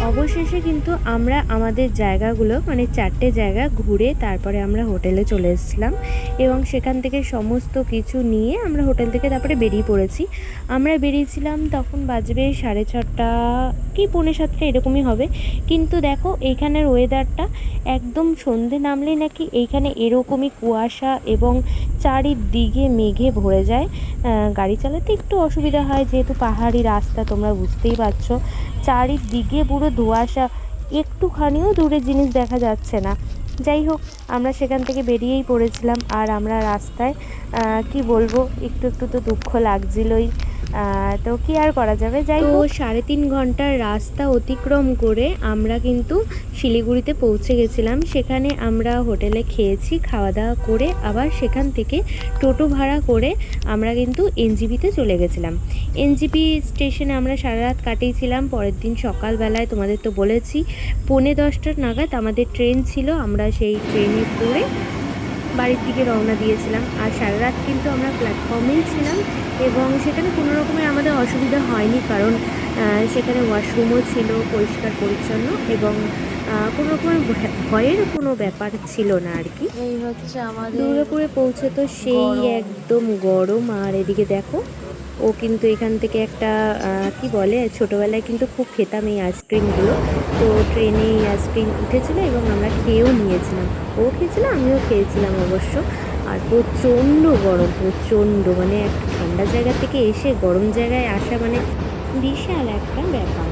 অবশেষে কিন্তু আমরা আমাদের জায়গাগুলো মানে 4টে জায়গা ঘুরে তারপরে আমরা হোটেলে চলে এসেছিলাম এবং সেখান থেকে সমস্ত কিছু নিয়ে আমরা হোটেল থেকে তারপরে বেরিয়ে পড়েছি। আমরা বেরিয়েছিলাম তখন বাজবে 6:30 কি 6:45 এরকমই হবে। কিন্তু দেখো এইখানের ওয়েদারটা একদম সন্ধে নামলেই নাকি এইখানে এরকমই কুয়াশা এবং চারিদিকে মেঘে ভরে যায়। গাড়ি চালাতে একটু অসুবিধা হয় যেহেতু পাহাড়ি রাস্তা, তোমরা বুঝতেই পারছো। চারিদিকে পুরো ধোঁয়াশা, একটুখানিও দূরের জিনিস দেখা যাচ্ছে না। যাই হোক, আমরা সেখান থেকে বেরিয়েই পড়েছিলাম। আর আমরা রাস্তায় কি বলবো, একটু একটু তো দুঃখ লাগছিলই। তো কি আর করা যাবে। যাই হোক, 3.5 ঘন্টার রাস্তা অতিক্রম করে আমরা কিন্তু শিলিগুড়িতে পৌঁছে গেছিলাম। সেখানে আমরা হোটেলে খেয়েছি, খাওয়া দাওয়া করে আবার সেখান থেকে টোটো ভাড়া করে আমরা কিন্তু এনজিপিতে চলে গেছিলাম। এনজিপি স্টেশনে আমরা সারা রাত কাটিয়েছিলাম। পরের দিন সকালবেলায় তোমাদের তো বলেছি 10:45 নাগাদ আমাদের ট্রেন ছিল। আমরা সেই ট্রেনে করে বাড়ির দিকে রওনা দিয়েছিলাম। আর সারা রাত কিন্তু আমরা প্ল্যাটফর্মেই ছিলাম এবং সেখানে কোনো রকমের আমাদের অসুবিধা হয়নি, কারণ সেখানে ওয়াশরুমও ছিল পরিষ্কার পরিচ্ছন্ন এবং কোনো রকমের ভয়ের কোনো ব্যাপার ছিল না আর কি। এই হচ্ছে আমাদের দুর্গাপুরে পৌঁছে তো সেই একদম গরম। আর এদিকে দেখো, ও কিন্তু এখান থেকে একটা কি বলে, ছোটোবেলায় কিন্তু খুব খেতাম এই আইসক্রিমগুলো। তো ট্রেনে এই আইসক্রিম উঠেছিল এবং আমরা খেয়েও নিয়েছিলাম। ও খেয়েছিল, আমিও খেয়েছিলাম অবশ্য। আর প্রচণ্ড গরম, প্রচণ্ড, মানে একটা ঠান্ডা জায়গা থেকে এসে গরম জায়গায় আসা মানে বিশাল একটা ব্যাপার।